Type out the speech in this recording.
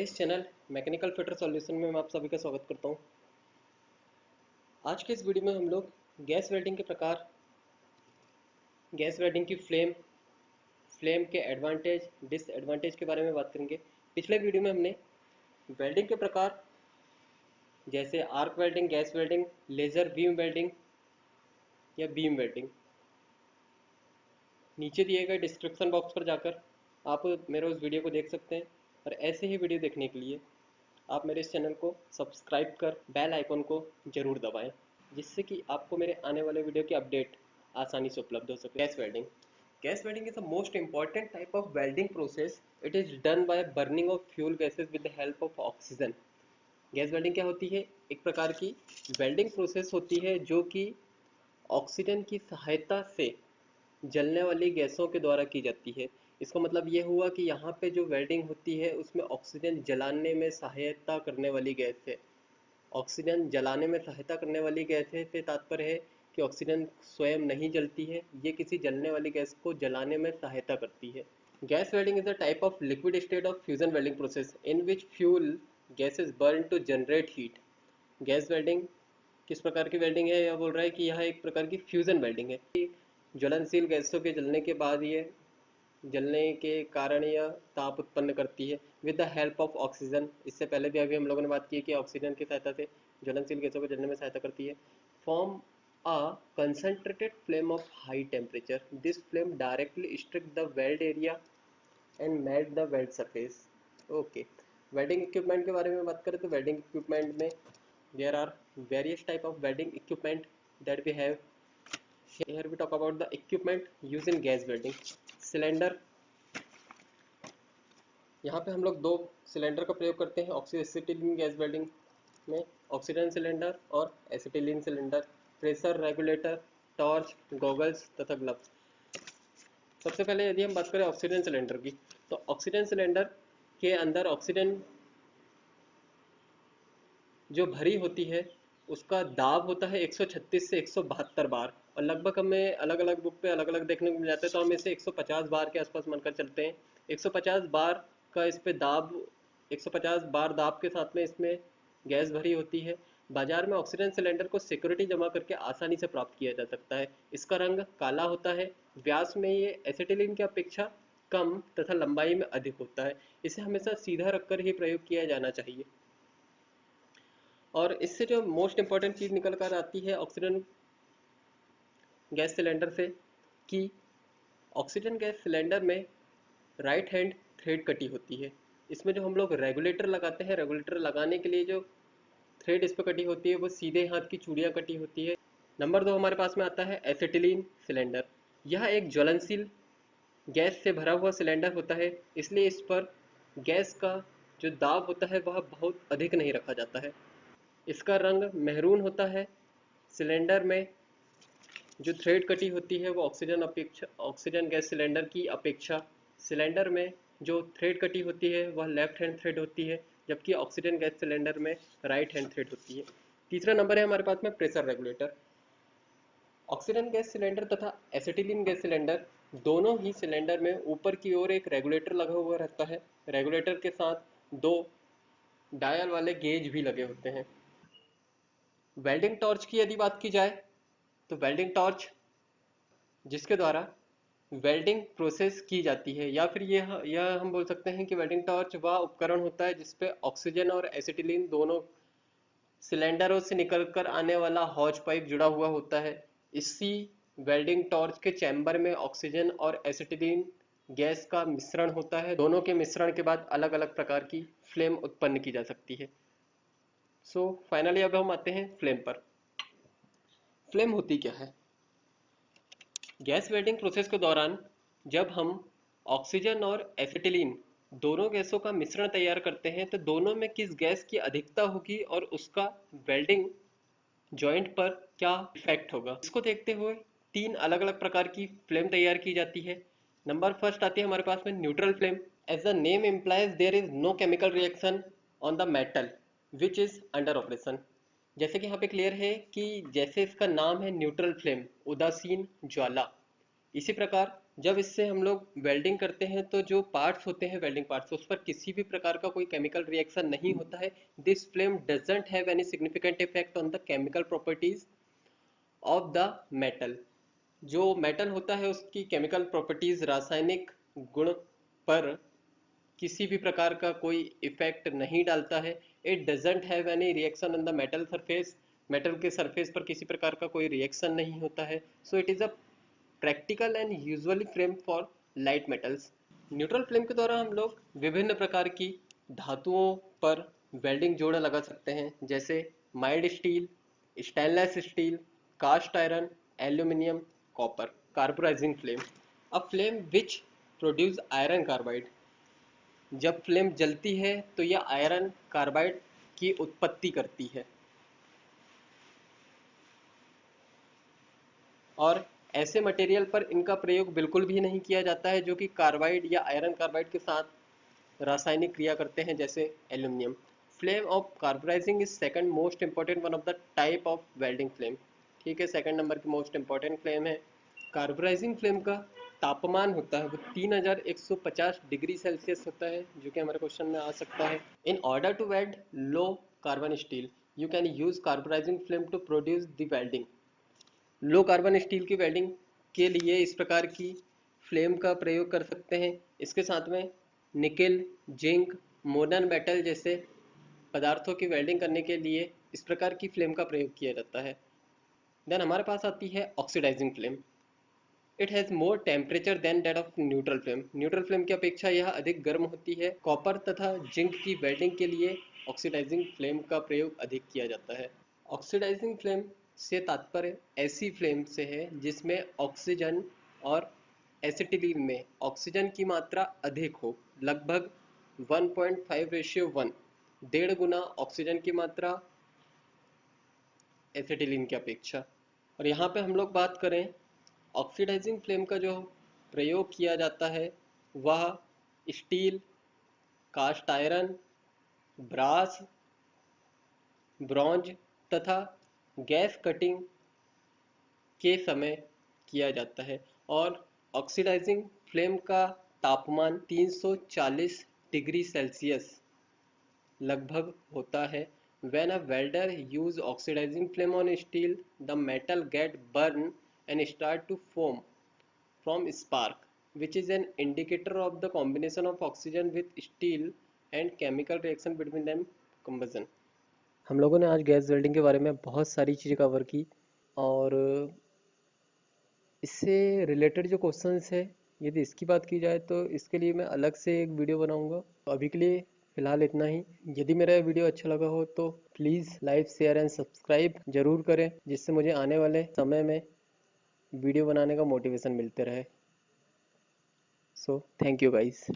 मेरे इस channel mechanical fitter solution में मैं आप सभी का स्वागत करता हूं। आज के इस वीडियो में हम लोग गैस वेल्डिंग के प्रकार, गैस वेल्डिंग की फ्लेम के एडवांटेज डिसएडवांटेज के बारे में बात करेंगे। पिछले वीडियो में हमने वेल्डिंग के प्रकार जैसे arc welding, gas welding, laser beam welding या बीम वेल्डिंग, नीचे दिए गए डिस्क्रिप्शन बॉक्स पर जाकर आप मेरे उस वीडियो को देख सकते हैं। और ऐसे ही वीडियो देखने के लिए आप मेरे इस चैनल को सब्सक्राइब कर बेल आइकन को जरूर दबाएं, जिससे कि आपको मेरे आने वाले वीडियो की अपडेट आसानी से उपलब्ध हो सके। Gas welding is the most important type of welding process. It is done by burning of fuel gases with the help of oxygen. Gas welding क्या होती है? एक प्रकार की वेल्डिंग प्रोसेस होती है जो कि ऑक्सीजन की सहायता से जलने वाली गैसों के द्वारा की जाती है। इसका मतलब ये हुआ कि यहाँ पे जो वेल्डिंग होती है उसमें ऑक्सीजन जलाने में सहायता करने वाली गैस है। ऑक्सीजन जलाने में सहायता करने वाली गैस है से तात्पर्य है कि ऑक्सीजन स्वयं नहीं जलती है, ये किसी जलने वाली गैस को जलाने में सहायता करती है। Gas welding is a type of liquid state of fusion welding process in which fuel gas is burn to generate heat. Gas welding किस प्रकार की वेल्डिंग है? यह बोल रहा है कि यह एक प्रकार की फ्यूजन वेल्डिंग है। ज्वलनशील गैसों के जलने के बाद ये जलने के कारण यह ताप उत्पन्न करती है with the help of oxygen. इससे पहले भी अभी हम लोगों ने बात की कि ऑक्सीजन की सहायता से ज्वलनशील गैसों को जलने में सहायता करती है। Form a concentrated flame of high temperature. This flame directly strike the weld area and melt the weld surface. Okay, welding equipment के बारे में बात करें तो वेल्डिंग इक्विपमेंट में there are various type of welding equipment that we have. Here we talk about the equipment used in gas welding. Cylinder, यहाँ पे हम लोग दो सिलेंडर का प्रयोग करते हैं ऑक्सीडाइज्ड गैस वेल्डिंग में, ऑक्सीजन सिलेंडर और acetylene cylinder. Pressure regulator, torch, goggles तथा ग्लव्स। सबसे पहले यदि हम बात करें ऑक्सीजन सिलेंडर की, तो ऑक्सीजन सिलेंडर के अंदर ऑक्सीजन जो भरी होती है उसका दाब होता है 136 से 172 बार, और लगभग हमें अलग अलग बुक पे अलग अलग देखने को मिल जाता है, तो हम इसे 150 बार के आसपास मानकर चलते हैं। 150 बार का इस पे दाब, 150 बार दाब के साथ में इसमें गैस भरी होती है। बाजार में ऑक्सीजन सिलेंडर को सिक्योरिटी जमा करके आसानी से प्राप्त किया जा सकता है। इसका रंग काला होता है। व्यास में ये एसिटिलीन की अपेक्षा कम तथा लंबाई में अधिक होता है। इसे हमेशा सीधा रखकर ही प्रयोग किया जाना चाहिए। और इससे जो मोस्ट इम्पॉर्टेंट चीज़ निकल कर आती है ऑक्सीजन गैस सिलेंडर से, कि ऑक्सीजन गैस सिलेंडर में राइट हैंड थ्रेड कटी होती है। इसमें जो हम लोग रेगुलेटर लगाते हैं, रेगुलेटर लगाने के लिए जो थ्रेड इस पर कटी होती है वो सीधे हाथ की चूड़ियाँ कटी होती है। नंबर 2 हमारे पास में आता है एसिटिलीन सिलेंडर। यह एक ज्वलनशील गैस से भरा हुआ सिलेंडर होता है, इसलिए इस पर गैस का जो दाब होता है वह बहुत अधिक नहीं रखा जाता है। इसका रंग मेहरून होता है। सिलेंडर में जो थ्रेड कटी होती है वो ऑक्सीजन गैस सिलेंडर की अपेक्षा सिलेंडर में जो थ्रेड कटी होती है वह लेफ्ट हैंड थ्रेड होती है, जबकि ऑक्सीजन गैस सिलेंडर में राइट हैंड थ्रेड होती है। तीसरा नंबर है हमारे पास में pressure regulator. Oxygen gas cylinder तथा एसिटिलीन गैस सिलेंडर दोनों ही सिलेंडर में ऊपर की ओर एक रेगुलेटर लगा हुआ रहता है। रेगुलेटर के साथ दो डायल वाले गेज भी लगे होते हैं। वेल्डिंग टॉर्च की यदि बात की जाए तो वेल्डिंग टॉर्च जिसके द्वारा वेल्डिंग प्रोसेस की जाती है, या फिर यह हम बोल सकते हैं कि वेल्डिंग टॉर्च वह उपकरण होता है जिसपे ऑक्सीजन और एसिटिलीन दोनों सिलेंडरों से निकलकर आने वाला हॉज पाइप जुड़ा हुआ होता है। इसी वेल्डिंग टॉर्च के चैम्बर में ऑक्सीजन और एसिटिलीन गैस का मिश्रण होता है। दोनों के मिश्रण के बाद अलग अलग प्रकार की फ्लेम उत्पन्न की जा सकती है। सो फाइनली अब हम आते हैं फ्लेम पर। फ्लेम होती क्या है? गैस वेल्डिंग प्रोसेस के दौरान जब हम ऑक्सीजन और एसिटिलीन दोनों गैसों का मिश्रण तैयार करते हैं तो दोनों में किस गैस की अधिकता होगी और उसका वेल्डिंग जॉइंट पर क्या इफेक्ट होगा, इसको देखते हुए तीन अलग अलग प्रकार की फ्लेम तैयार की जाती है। नंबर फर्स्ट आती है हमारे पास में neutral flame. As the name implies there is no chemical reaction on the metal which is under operation. जैसे कि यहाँ पे क्लियर है कि जैसे इसका नाम है न्यूट्रल फ्लेम, उदासीन ज्वाला, इसी प्रकार जब इससे हम लोग वेल्डिंग करते हैं तो जो पार्ट्स होते हैं वेल्डिंग पार्ट्स उस पर किसी भी प्रकार का कोई केमिकल रिएक्शन नहीं होता है। This flame doesn't have any significant effect on the chemical properties of the metal. जो मेटल होता है उसकी केमिकल प्रॉपर्टीज रासायनिक गुण पर किसी भी प्रकार का कोई इफेक्ट नहीं डालता है। It doesn't have any reaction on the metal surface. Metal के सरफेस पर किसी प्रकार का कोई रिएक्शन नहीं होता है। So it is a practical and usually flame for light metals. Neutral flame के द्वारा हम लोग विभिन्न प्रकार की धातुओं पर वेल्डिंग जोड़ लगा सकते हैं, जैसे mild steel, stainless steel, cast iron, aluminium, copper. Carburizing flame, a flame which produce iron carbide. जब फ्लेम जलती है तो यह आयरन कार्बाइड की उत्पत्ति करती है और ऐसे मटेरियल पर इनका प्रयोग बिल्कुल भी नहीं किया जाता है जो कि कार्बाइड या आयरन कार्बाइड के साथ रासायनिक क्रिया करते हैं, जैसे aluminium. Flame of carburizing is second most important one of the type of welding flame. ठीक है, सेकंड नंबर की मोस्ट इंपॉर्टेंट फ्लेम है। कार्बोराइजिंग फ्लेम का तापमान होता है वो 3150 डिग्री सेल्सियस होता है, जो कि हमारे क्वेश्चन में आ सकता है। In order to weld low carbon steel you can use carburizing flame to produce the welding. Low carbon steel की वेल्डिंग के लिए इस प्रकार की फ्लेम का प्रयोग कर सकते हैं। इसके साथ में निकेल, जिंक, मोनन मेटल जैसे पदार्थों की वेल्डिंग करने के लिए इस प्रकार की फ्लेम का प्रयोग किया जाता है। देन हमारे पास आती है oxidizing flame. It has more temperature than that of neutral flame. Neutral flame की अपेक्षा यह अधिक गर्म होती है। कॉपर तथा जिंक की वेल्डिंग के लिए ऑक्सीडाइजिंग फ्लेम का प्रयोग अधिक किया जाता है। ऑक्सीडाइजिंग फ्लेम से तात्पर्य ऐसी फ्लेम से है जिसमें ऑक्सीजन और एसिटिलीन में ऑक्सीजन की मात्रा अधिक हो, लगभग 1.5:1, 1.5 गुना ऑक्सीजन की मात्रा एसिटिलीन की अपेक्षा। और यहाँ पे हम लोग बात करें ऑक्सीडाइजिंग फ्लेम का जो प्रयोग किया जाता है वह steel, cast iron, brass, bronze तथा गैस कटिंग के समय किया जाता है। और ऑक्सीडाइजिंग फ्लेम का तापमान 340 डिग्री सेल्सियस लगभग होता है। When a welder use oxidizing flame on steel, the metal get burned and start to foam from spark, which is an indicator of the combination of oxygen with steel and chemical reaction between them combustion। हम लोगों ने आज gas welding के बारे में बहुत सारी चीज़ें कवर की और इससे रिलेटेड जो क्वेश्चंस है यदि इसकी बात की जाए तो इसके लिए मैं अलग से एक वीडियो बनाऊंगा। तो अभी के लिए फ़िलहाल इतना ही। यदि मेरा ये वीडियो अच्छा लगा हो तो please like, share and subscribe ज़रूर करें, जिससे मुझे आने वाले समय में वीडियो बनाने का मोटिवेशन मिलते रहे। So thank you guys.